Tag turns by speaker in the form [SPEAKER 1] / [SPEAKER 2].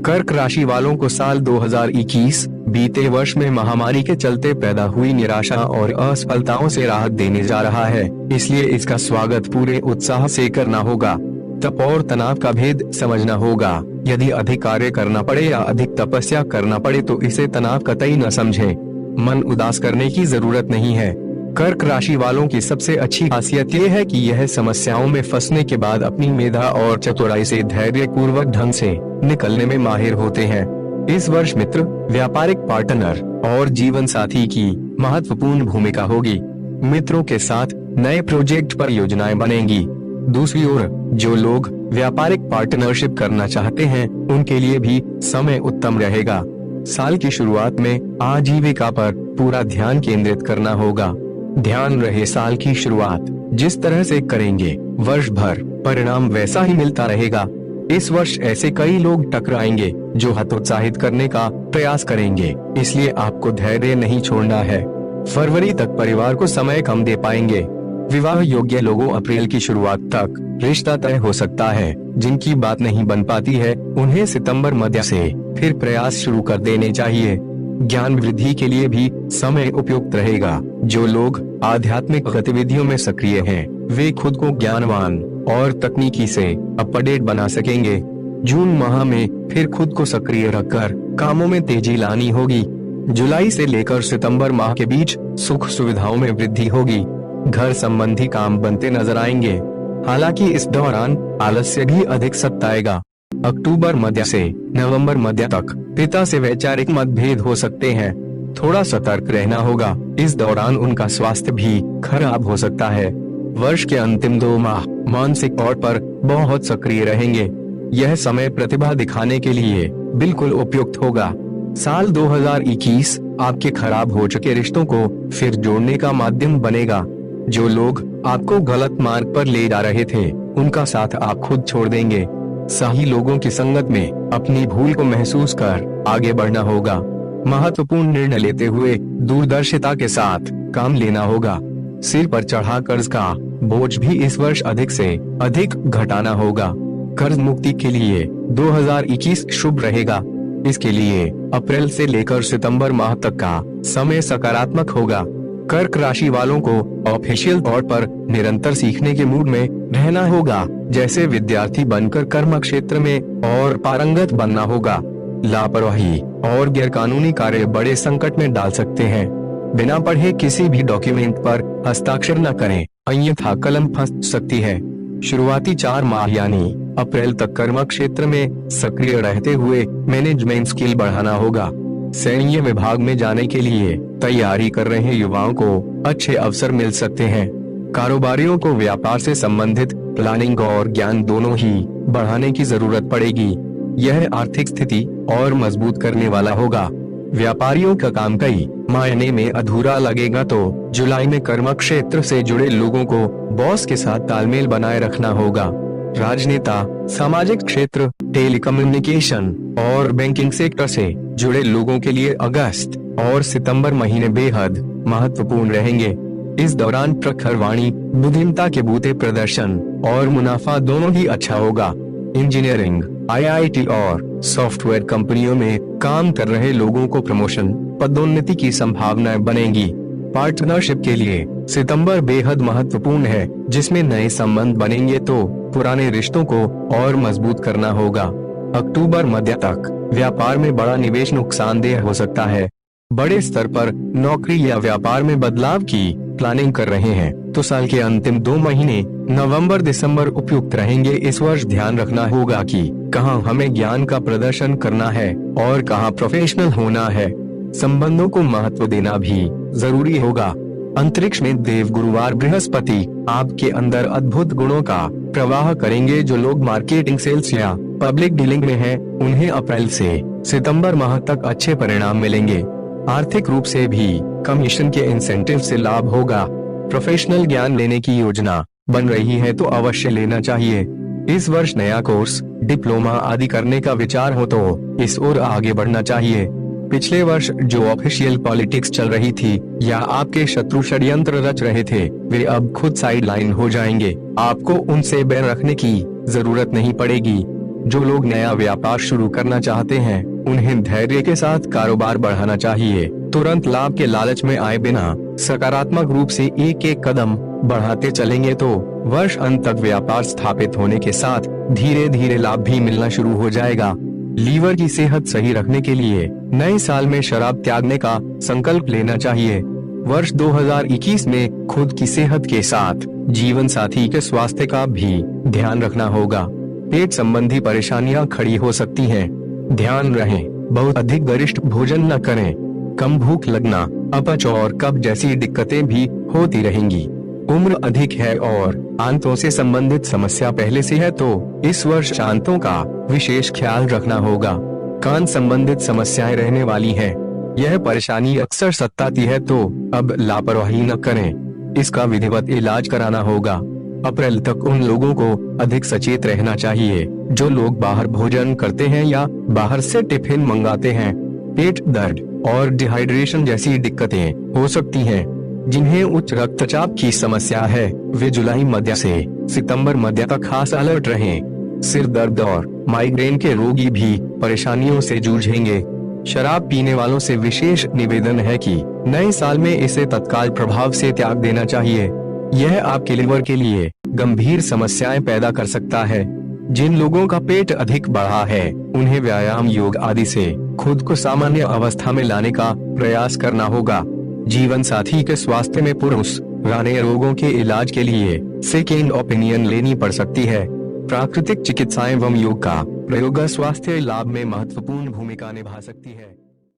[SPEAKER 1] कर्क राशि वालों को साल 2021 बीते वर्ष में महामारी के चलते पैदा हुई निराशा और असफलताओं से राहत देने जा रहा है, इसलिए इसका स्वागत पूरे उत्साह से करना होगा। तप और तनाव का भेद समझना होगा। यदि अधिक कार्य करना पड़े या अधिक तपस्या करना पड़े तो इसे तनाव कतई न समझें। मन उदास करने की जरूरत नहीं है। कर्क राशि वालों की सबसे अच्छी खासियत ये है कि यह समस्याओं में फंसने के बाद अपनी मेधा और चतुराई से धैर्य पूर्वक ढंग से निकलने में माहिर होते हैं। इस वर्ष मित्र, व्यापारिक पार्टनर और जीवन साथी की महत्वपूर्ण भूमिका होगी। मित्रों के साथ नए प्रोजेक्ट पर योजनाएं बनेंगी। दूसरी ओर जो लोग व्यापारिक पार्टनरशिप करना चाहते हैं उनके लिए भी समय उत्तम रहेगा। साल की शुरुआत में आजीविका पर पूरा ध्यान केंद्रित करना होगा। ध्यान रहे साल की शुरुआत जिस तरह से करेंगे वर्ष भर परिणाम वैसा ही मिलता रहेगा। इस वर्ष ऐसे कई लोग टकराएंगे जो हतोत्साहित करने का प्रयास करेंगे, इसलिए आपको धैर्य नहीं छोड़ना है। फरवरी तक परिवार को समय कम दे पाएंगे। विवाह योग्य लोगों अप्रैल की शुरुआत तक रिश्ता तय हो सकता है। जिनकी बात नहीं बन पाती है उन्हें सितंबर मध्य से फिर प्रयास शुरू कर देने चाहिए। ज्ञान वृद्धि के लिए भी समय उपयुक्त रहेगा। जो लोग आध्यात्मिक गतिविधियों में सक्रिय हैं, वे खुद को ज्ञानवान और तकनीकी से अपडेट बना सकेंगे। जून माह में फिर खुद को सक्रिय रखकर कामों में तेजी लानी होगी। जुलाई से लेकर सितंबर माह के बीच सुख सुविधाओं में वृद्धि होगी। घर संबंधी काम बनते नजर आएंगे। हालांकि इस दौरान आलस्य भी अधिक सताएगा। अक्टूबर मध्य से नवंबर मध्य तक पिता से वैचारिक मतभेद हो सकते हैं। थोड़ा सतर्क रहना होगा। इस दौरान उनका स्वास्थ्य भी खराब हो सकता है। वर्ष के अंतिम 2 माह मानसिक तौर पर बहुत सक्रिय रहेंगे। यह समय प्रतिभा दिखाने के लिए बिल्कुल उपयुक्त होगा। साल 2021 आपके खराब हो चुके रिश्तों को फिर जोड़ने का माध्यम बनेगा। जो लोग आपको गलत मार्ग पर ले जा रहे थे उनका साथ आप खुद छोड़ देंगे। सही लोगों की संगत में अपनी भूल को महसूस कर आगे बढ़ना होगा। महत्वपूर्ण निर्णय लेते हुए दूरदर्शिता के साथ काम लेना होगा। सिर पर चढ़ा कर्ज का बोझ भी इस वर्ष अधिक से अधिक घटाना होगा। कर्ज मुक्ति के लिए 2021 शुभ रहेगा। इसके लिए अप्रैल से लेकर सितंबर माह तक का समय सकारात्मक होगा। कर्क राशि वालों को ऑफिशियल तौर पर निरंतर सीखने के मूड में रहना होगा। जैसे विद्यार्थी बनकर कर्म क्षेत्र में और पारंगत बनना होगा। लापरवाही और गैरकानूनी कार्य बड़े संकट में डाल सकते हैं। बिना पढ़े किसी भी डॉक्यूमेंट पर हस्ताक्षर न करें, अन्यथा कलम फंस सकती है। शुरुआती 4 माह यानी अप्रैल तक कर्म क्षेत्र में सक्रिय रहते हुए मैनेजमेंट स्किल बढ़ाना होगा। सैन्य विभाग में जाने के लिए तैयारी कर रहे युवाओं को अच्छे अवसर मिल सकते हैं। कारोबारियों को व्यापार से संबंधित प्लानिंग और ज्ञान दोनों ही बढ़ाने की जरूरत पड़ेगी। यह आर्थिक स्थिति और मजबूत करने वाला होगा। व्यापारियों का काम कई मायने में अधूरा लगेगा तो जुलाई में कर्म क्षेत्र से जुड़े लोगों को बॉस के साथ तालमेल बनाए रखना होगा। राजनेता, सामाजिक क्षेत्र, टेलीकम्युनिकेशन और बैंकिंग सेक्टर से जुड़े लोगों के लिए अगस्त और सितंबर महीने बेहद महत्वपूर्ण रहेंगे। इस दौरान प्रखर वाणी, बुद्धिमत्ता के बूते प्रदर्शन और मुनाफा दोनों ही अच्छा होगा। इंजीनियरिंग, IIT और सॉफ्टवेयर कंपनियों में काम कर रहे लोगों को प्रमोशन, पदोन्नति की संभावनाएं बनेंगी। पार्टनरशिप के लिए सितंबर बेहद महत्वपूर्ण है, जिसमें नए संबंध बनेंगे तो पुराने रिश्तों को और मजबूत करना होगा। अक्टूबर मध्य तक व्यापार में बड़ा निवेश नुकसानदेह हो सकता है। बड़े स्तर पर नौकरी या व्यापार में बदलाव की प्लानिंग कर रहे हैं तो साल के अंतिम 2 महीने नवंबर दिसंबर उपयुक्त रहेंगे। इस वर्ष ध्यान रखना होगा कि कहां हमें ज्ञान का प्रदर्शन करना है और कहां प्रोफेशनल होना है। संबंधों को महत्व देना भी जरूरी होगा। अंतरिक्ष में देव गुरुवार बृहस्पति आपके अंदर अद्भुत गुणों का प्रवाह करेंगे। जो लोग मार्केटिंग, सेल्स या पब्लिक डीलिंग में हैं, उन्हें अप्रैल से सितंबर माह तक अच्छे परिणाम मिलेंगे। आर्थिक रूप से भी कमीशन के इंसेंटिव से लाभ होगा। प्रोफेशनल ज्ञान लेने की योजना बन रही है तो अवश्य लेना चाहिए। इस वर्ष नया कोर्स, डिप्लोमा आदि करने का विचार हो तो इस ओर आगे बढ़ना चाहिए। पिछले वर्ष जो ऑफिशियल पॉलिटिक्स चल रही थी या आपके शत्रु षड्यंत्र रच रहे थे, वे अब खुद साइड लाइन हो जाएंगे। आपको उनसे बैर रखने की जरूरत नहीं पड़ेगी। जो लोग नया व्यापार शुरू करना चाहते हैं उन्हें धैर्य के साथ कारोबार बढ़ाना चाहिए। तुरंत लाभ के लालच में आए बिना सकारात्मक रूप से एक एक कदम बढ़ाते चलेंगे तो वर्ष अंत तक व्यापार स्थापित होने के साथ धीरे धीरे लाभ भी मिलना शुरू हो जाएगा। लीवर की सेहत सही रखने के लिए नए साल में शराब त्यागने का संकल्प लेना चाहिए। वर्ष 2021 में खुद की सेहत के साथ जीवन साथी के स्वास्थ्य का भी ध्यान रखना होगा। पेट संबंधी परेशानियां खड़ी हो सकती हैं। ध्यान रहे बहुत अधिक गरिष्ठ भोजन न करें। कम भूख लगना, अपच और कब्ज जैसी दिक्कतें भी होती रहेंगी। उम्र अधिक है और आंतों से संबंधित समस्या पहले से है तो इस वर्ष आंतों का विशेष ख्याल रखना होगा। कान संबंधित समस्याएं रहने वाली हैं। यह परेशानी अक्सर सताती है तो अब लापरवाही न करें, इसका विधिवत इलाज कराना होगा। अप्रैल तक उन लोगों को अधिक सचेत रहना चाहिए जो लोग बाहर भोजन करते हैं या बाहर से टिफिन मंगाते हैं। पेट दर्द और डिहाइड्रेशन जैसी दिक्कतें हो सकती हैं। जिन्हें उच्च रक्तचाप की समस्या है वे जुलाई मध्य से सितंबर मध्य तक खास अलर्ट रहें। सिर दर्द और माइग्रेन के रोगी भी परेशानियों से जूझेंगे। शराब पीने वालों से विशेष निवेदन है कि नए साल में इसे तत्काल प्रभाव से त्याग देना चाहिए। यह आपके लिवर के लिए गंभीर समस्याएं पैदा कर सकता है। जिन लोगों का पेट अधिक बढ़ा है उन्हें व्यायाम, योग आदि से खुद को सामान्य अवस्था में लाने का प्रयास करना होगा। जीवन साथी के स्वास्थ्य में पुराने रोगों के इलाज के लिए सेकेंड ओपिनियन लेनी पड़ सकती है। प्राकृतिक चिकित्सा एवं योग का प्रयोग स्वास्थ्य लाभ में महत्वपूर्ण भूमिका निभा सकती है।